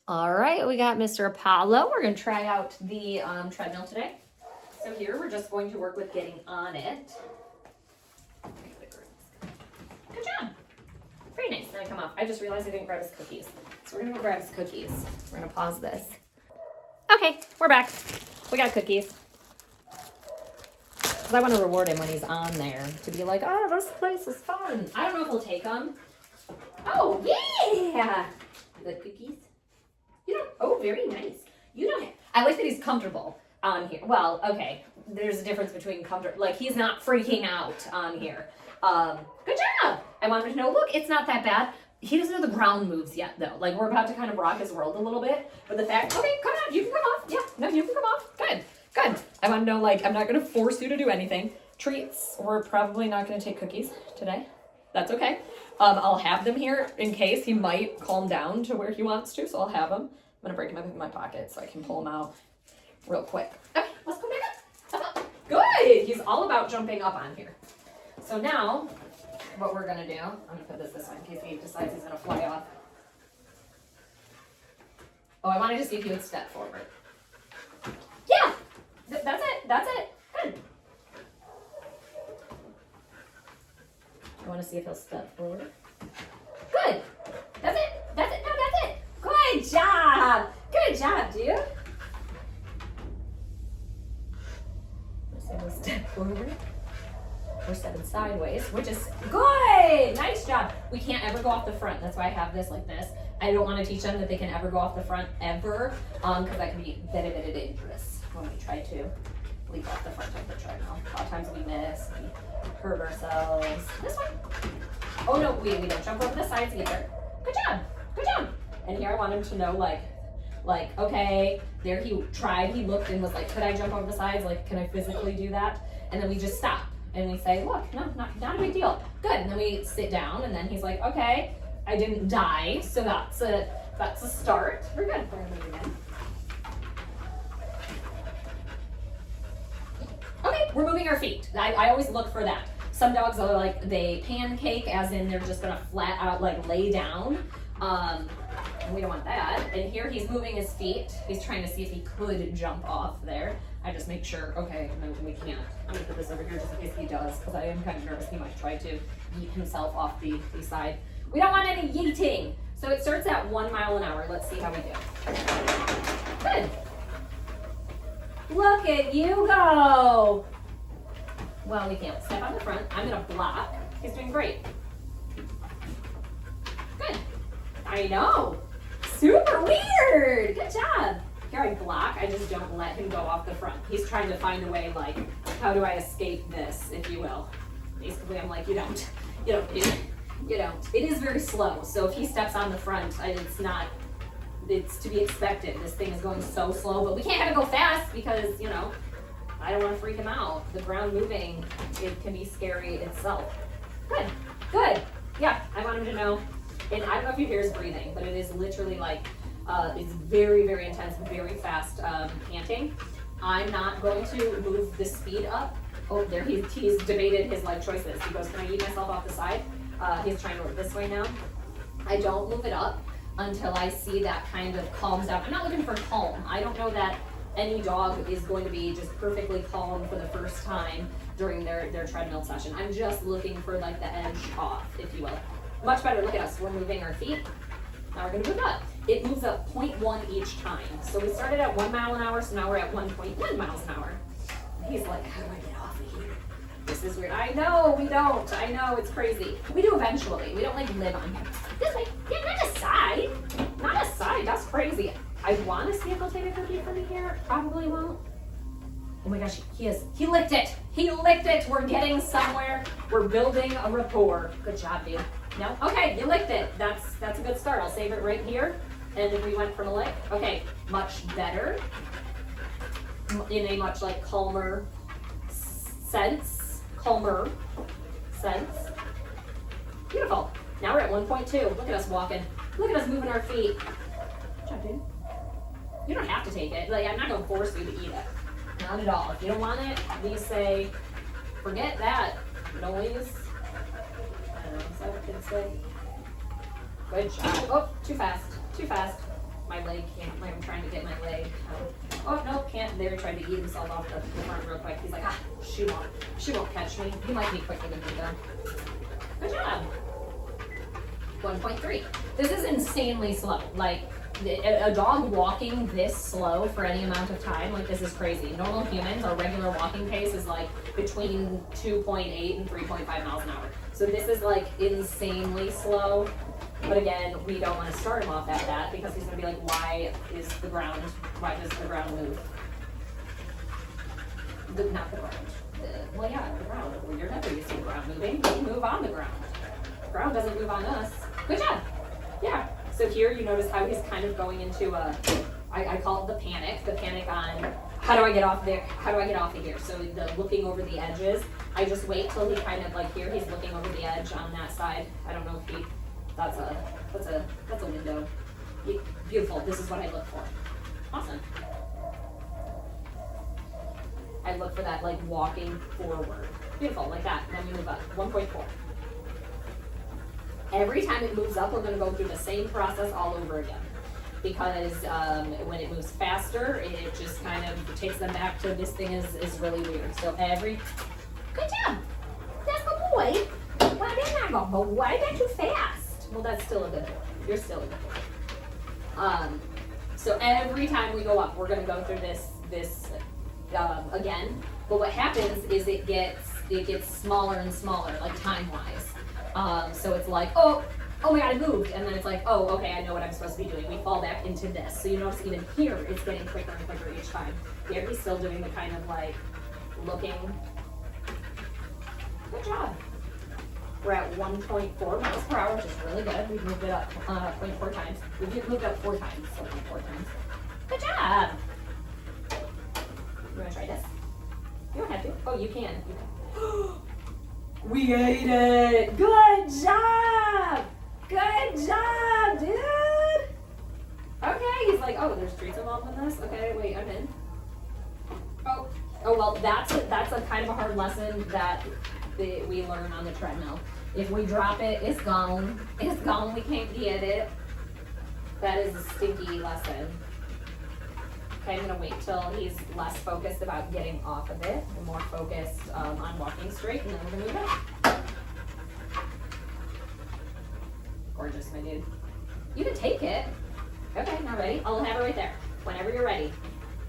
All right, we got Mr. Apollo. We're going to try out the treadmill today. So here we're just going to work with getting on it. Good job. Very nice. Then I come off. I just realized I didn't grab his cookies. So we're going to go grab his cookies. We're going to pause this. Okay, we're back. We got cookies. Because I want to reward him when he's on there to be like, oh, this place is fun. I don't know if he'll take them. Oh, yeah. The cookies. You don't, oh, very nice. You don't, I like that he's comfortable on here. Well, okay, there's a difference between comfort, like he's not freaking out on here. Good job. I want him to know, look, it's not that bad. He doesn't know the ground moves yet though. Like we're about to kind of rock his world a little bit. But the fact, okay, come on, you can come off. Yeah, no, you can come off. Good, good. I want to know, like, I'm not going to force you to do anything. Treats, we're probably not going to take cookies today. That's okay. I'll have them here in case he might calm down to where he wants to, so I'll have them. I'm gonna break them up in my pocket so I can pull them out real quick. Okay, let's go back up. Good! He's all about jumping up on here. So now, what we're gonna do, I'm gonna put this way in case he decides he's gonna fly off. Oh, I wanted to see if he would step forward. Yeah! That's it, that's it. Good. I want to see if he'll step forward. Good. That's it. That's it. No, that's it. Good job. Good job, dude. So we'll step forward. We're stepping sideways, which is good. Nice job. We can't ever go off the front. That's why I have this like this. I don't want to teach them that they can ever go off the front ever, because that can be very, very dangerous when we try to leap off the front of the treadmill. A lot of times we miss, we hurt ourselves. This one. Oh no, we don't jump over the sides either. Good job, good job. And here I want him to know like, okay, there he tried, he looked and was like, could I jump over the sides? Like, can I physically do that? And then we just stop and we say, look, no, not a big deal. Good, and then we sit down and then he's like, okay, I didn't die, so that's a start. We're good. We're gonna move in. Okay, we're moving our feet. I always look for that. Some dogs are like, they pancake, as in they're just gonna flat out like lay down. We don't want that. And here he's moving his feet. He's trying to see if he could jump off there. I just make sure, okay, no, we can't. I'm gonna put this over here just in case he does, because I am kind of nervous he might try to yeet himself off the side. We don't want any yeeting. So it starts at 1 mile an hour. Let's see how we do. Good. Look at you go. Well, we can't step on the front. I'm gonna block. He's doing great. Good. I know. Super weird. Good job. Here I block. I just don't let him go off the front. He's trying to find a way, like, how do I escape this, if you will. Basically, I'm like, you don't. It is very slow. So if he steps on the front, it's to be expected. This thing is going so slow, but we can't have it go fast because, I don't want to freak him out. The ground moving, it can be scary itself. Good, good. Yeah, I want him to know. And I don't know if you hear his breathing, but it is literally like, it's very, very intense, very fast panting. I'm not going to move the speed up. Oh, there, he's debated his life choices. He goes, can I eat myself off the side? He's trying to work this way now. I don't move it up until I see that kind of calms down. I'm not looking for calm. I don't know that any dog is going to be just perfectly calm for the first time during their treadmill session. I'm just looking for like the edge off, if you will. Much better, look at us, we're moving our feet. Now we're gonna move up. It moves up 0.1 each time. So we started at 1 mile an hour, so now we're at 1.1 miles an hour. He's like, how do I get off of here? This is weird. I know, we don't. I know, it's crazy. We do eventually. We don't like live on here. This way, yeah, not a side. Not a side, that's crazy. I want to see if he'll take a cookie from me here. Probably won't. Oh my gosh, he licked it. He licked it. We're getting somewhere. We're building a rapport. Good job, dude. No? Okay, you licked it. That's a good start. I'll save it right here. And if we went from a lick, okay, much better. In a much like calmer sense. Beautiful. Now we're at 1.2. Look at us walking. Look at us moving our feet. Good job, dude. You don't have to take it. Like, I'm not gonna force you to eat it. Not at all. If you don't want it, we say, forget that noise. I don't know, is that what kids say? Good job. Oh, too fast. Too fast. My leg can't, like I'm trying to get my leg out. Oh, no, can't. There, tried to eat himself off the front real quick. He's like, she won't catch me. He might be quicker than me though. Good job. 1.3. This is insanely slow. Like, a dog walking this slow for any amount of time, like this is crazy. Normal humans, our regular walking pace is like between 2.8 and 3.5 miles an hour. So this is like insanely slow. But again, we don't want to start him off at that because he's going to be like, why does the ground move? Not the ground. Well, yeah, the ground. Well, you're never used to the ground moving. We move on the ground. The ground doesn't move on us. Good job. Yeah. So here you notice how he's kind of going into I call it the panic on how do I get off there? How do I get off of here? So the looking over the edges, I just wait till he kind of like here, he's looking over the edge on that side. I don't know if that's a window. Beautiful, this is what I look for. Awesome. I look for that like walking forward. Beautiful, like that, and then we move up, 1.4. Every time it moves up, we're going to go through the same process all over again. Because when it moves faster, it just kind of takes them back to this thing is really weird. So good job. That's a boy. Why didn't I go? Why that too fast? Well, that's still a good boy. You're still a good boy. So every time we go up, we're going to go through this again. But what happens is it gets smaller and smaller, like time-wise. So it's like, oh my God, I moved. And then it's like, oh, okay, I know what I'm supposed to be doing. We fall back into this. So you notice even here, it's getting quicker and quicker each time. Here, he's still doing the kind of like looking. Good job. We're at 1.4 miles per hour, which is really good. We've moved it up 0.4 times. We've moved up 4 times, so 0.4 times. Good job. You want to try this? You don't have to. Oh, you can. We ate it! Good job! Good job, dude! Okay, he's like, oh, there's treats involved in this? Okay, wait, I'm in. Oh, well, that's a kind of a hard lesson that we learn on the treadmill. If we drop it, it's gone. It's gone, we can't get it. That is a stinky lesson. Okay, I'm gonna wait till he's less focused about getting off of it and more focused on walking straight, and then we're gonna move it. Gorgeous, my dude. You can take it. Okay, now ready? I'll have it right there. Whenever you're ready,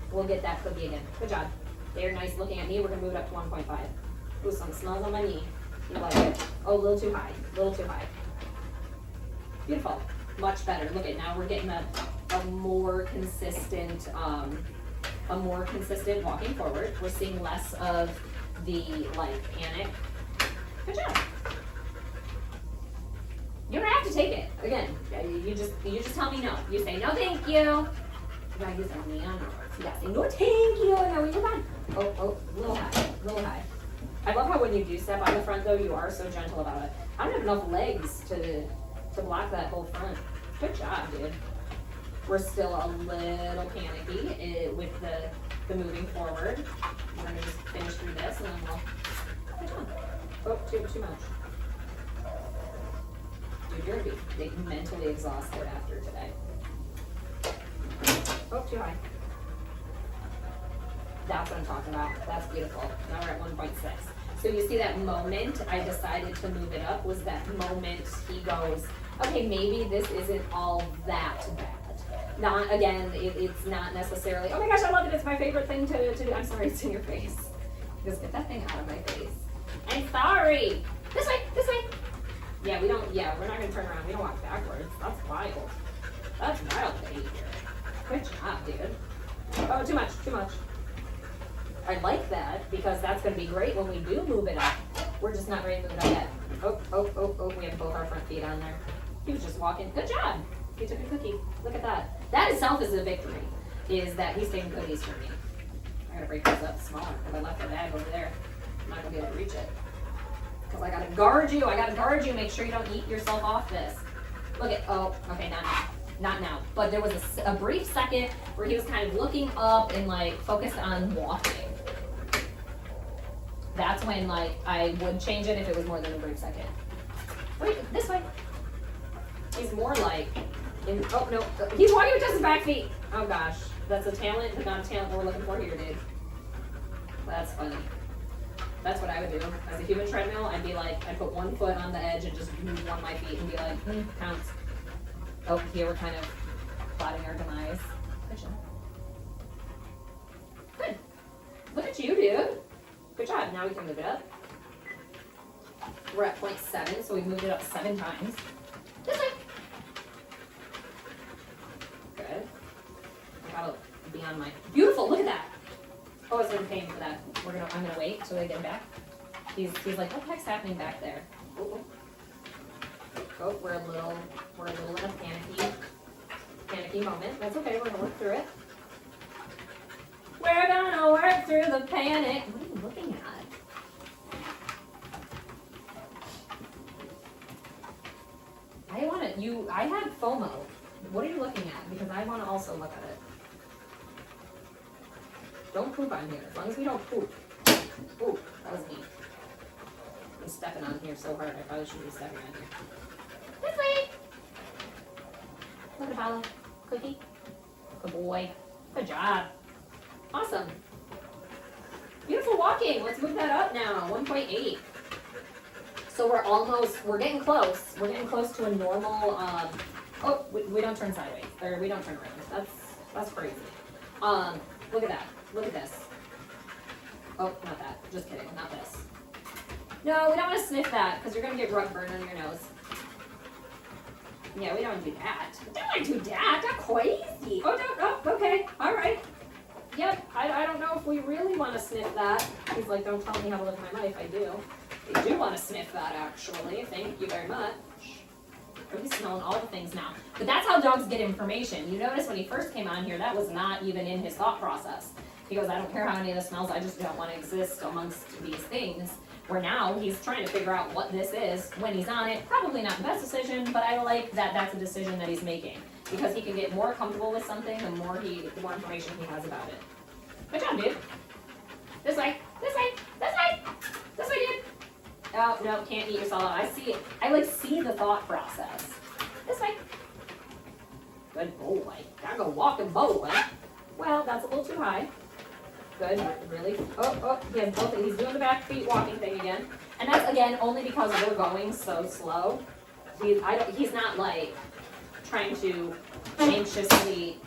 we'll get that cookie again. Good job. They're nice looking at me. We're gonna move it up to 1.5. Ooh, some smells on my knee. You like it? Oh, a little too high. A little too high. Beautiful. Much better. Look at now we're getting a more consistent walking forward. We're seeing less of the like panic. Good job. You don't have to take it. Again, you just tell me no. You say no, thank you. You gotta use that neon words. You gotta say no, thank you. No, you're fine. Oh, little high. I love how when you do step on the front though, you are so gentle about it. I don't have enough legs to block that whole front. Good job, dude. We're still a little panicky with the moving forward. We're gonna just finish through this and then we'll. Good job. Oh, too much. Dude, you're gonna be mentally exhausted after today. Oh, too high. That's what I'm talking about. That's beautiful. Now we're at 1.6. So you see that moment I decided to move it up was that moment he goes, okay, maybe this isn't all that bad. Not, again, it's not necessarily, oh my gosh, I love it, it's my favorite thing to do. I'm sorry, it's in your face. Just get that thing out of my face. I'm sorry. This way. Yeah, we're not gonna turn around. We don't walk backwards. That's wild. That's wild behavior. Good job, dude. Oh, too much. I like that because that's gonna be great when we do move it up. We're just not ready to move it up yet. Oh, we have both our front feet on there. He was just walking. Good job. He took a cookie. Look at that. That itself is a victory, is that he's taking cookies from me. I gotta break this up smaller because I left the bag over there. I'm not gonna be able to reach it. Because I gotta guard you. Make sure you don't eat yourself off this. Look at, oh, okay, not now. But there was a brief second where he was kind of looking up and like focused on walking. That's when like I would change it if it was more than a brief second. Wait, this way. He's more like Oh no, he's walking with just his back feet. Oh gosh, that's a talent, but not a talent that we're looking for here, dude. That's funny. That's what I would do. As a human treadmill, I'd be like, I'd put one foot on the edge and just move one of my feet and be like, counts. Oh, here we're kind of plotting our demise. Good job. Good. Look at you, dude. Good job. Now we can move it up. We're at 0.7, so we've moved it up 7 times. This way. Good. I gotta be on my beautiful. Look at that. Oh, I was in pain for that. I'm gonna wait till they get back. He's like, what the heck's happening back there? Oh, we're a little in a panicky moment. That's okay. We're gonna work through it. We're gonna work through the panic. What are you looking at? I had FOMO. What are you looking at? Because I want to also look at it. Don't poop on here. As long as we don't poop. Ooh, that was neat. I'm stepping on here so hard. I probably shouldn't be stepping on here. This way. Look at Apollo. Cookie. Good boy. Good job. Awesome. Beautiful walking. Let's move that up now. 1.8. So we're getting close. We're getting close to a normal, oh, we don't turn sideways, or we don't turn around. That's crazy. Look at that. Look at this. Oh, not that. Just kidding. Not this. No, we don't want to sniff that, because you're going to get rug burn on your nose. Yeah, we don't want to do that. We don't want to do that. That's crazy. Oh, no, oh, okay. All right. Yep, I don't know if we really want to sniff that. He's like, don't tell me how to live my life. I do. I do want to sniff that, actually. Thank you very much. Oh, he's smelling all the things now. But that's how dogs get information. You notice when he first came on here, that was not even in his thought process. He goes, I don't care how any of this smells. I just don't want to exist amongst these things. Where now he's trying to figure out what this is when he's on it. Probably not the best decision, but I like that that's a decision that he's making. Because he can get more comfortable with something the more information he has about it. Good job, dude. This way, this way, this way, this way, dude. Oh, no, can't eat yourself out. I see it. I see the thought process. This way. Good boy. Gotta go walking boy. Well, that's a little too high. Good, really. Oh, he has both. He's doing the back feet walking thing again. And that's, again, only because we're going so slow. He's not, trying to anxiously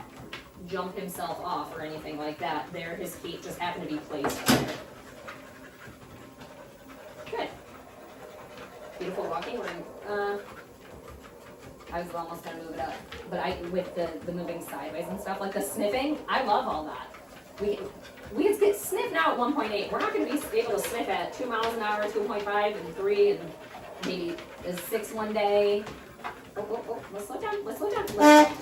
jump himself off or anything like that. His feet just happen to be placed there. Good. Beautiful walking. I was almost gonna move it up, but with the moving sideways and stuff, like the sniffing, I love all that. We can get sniff now at 1.8. We're not gonna be able to sniff at 2 miles an hour, 2.5, and 3, and maybe 6 one day. Oh, let's slow down.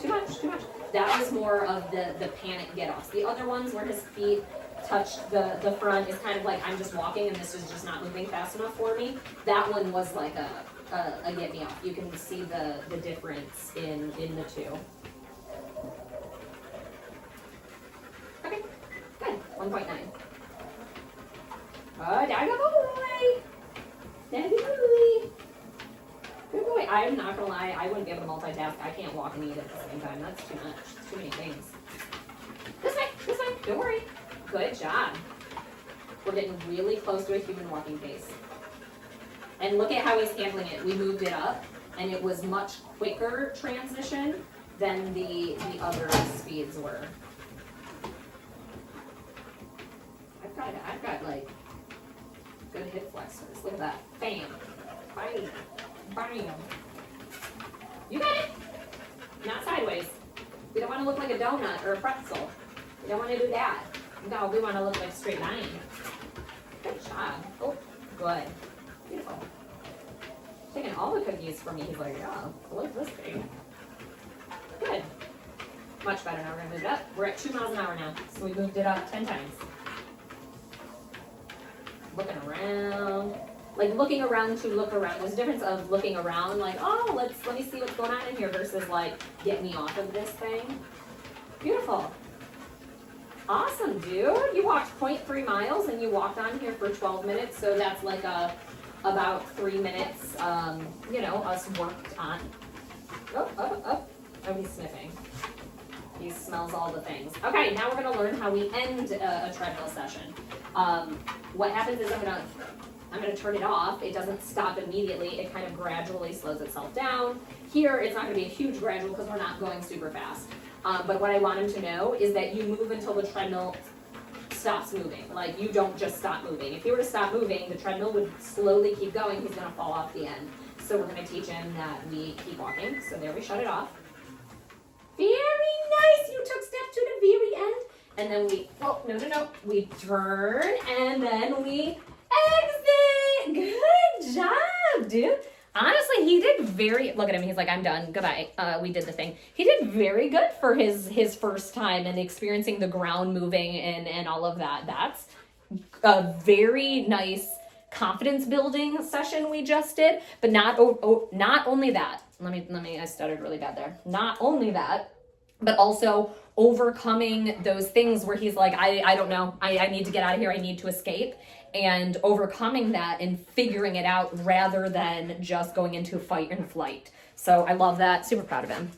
Too much. That was more of the panic get-offs. The other ones where his feet touched the front is kind of like, I'm just walking and this is just not moving fast enough for me. That one was like a get me off. You can see the difference in the two. Okay, good. 1.9. Oh, Daddy boy! Daddy boy! Good boy. I'm not gonna lie, I wouldn't be able to multitask. I can't walk and eat at the same time. That's too much. It's too many things. This way. Don't worry. Good job. We're getting really close to a human walking pace. And look at how he's handling it. We moved it up, and it was much quicker transition than the other speeds were. I've got good hip flexors. Look at that. Bam. Bam. Bam. You got it. Not sideways. We don't want to look like a donut or a pretzel. We don't want to do that. No, we want to look like a straight line. Good job. Oh, good. Beautiful. Taking all the cookies from me. He's like, oh, look at this thing. Good. Much better now. We're going to move it up. We're at 2 miles an hour now. So we moved it up 10 times. Looking around. Looking around to look around. There's a difference of looking around oh, let me see what's going on in here versus get me off of this thing. Beautiful. Awesome, dude. You walked 0.3 miles and you walked on here for 12 minutes, so that's about 3 minutes, us worked on. Up. Oh, he's sniffing. He smells all the things. Okay, now we're gonna learn how we end a treadmill session. What happens is I'm gonna turn it off. It doesn't stop immediately. It kind of gradually slows itself down. Here, it's not gonna be a huge gradual because we're not going super fast. But what I want him to know is that you move until the treadmill stops moving. Like, you don't just stop moving. If he were to stop moving, the treadmill would slowly keep going. He's gonna fall off the end. So we're gonna teach him that we keep walking. So there, we shut it off. Very nice. You took steps to the very end. And then we, oh, no. We turn and then we exit. Good job, dude. Honestly, he did look at him. He's like, I'm done. Goodbye. We did the thing. He did very good for his first time and experiencing the ground moving and all of that. That's a very nice confidence building session we just did. But not only that. I stuttered really bad there. Not only that, but also overcoming those things where he's like, I don't know, I need to get out of here, I need to escape, and overcoming that and figuring it out rather than just going into fight and flight. So I love that, super proud of him.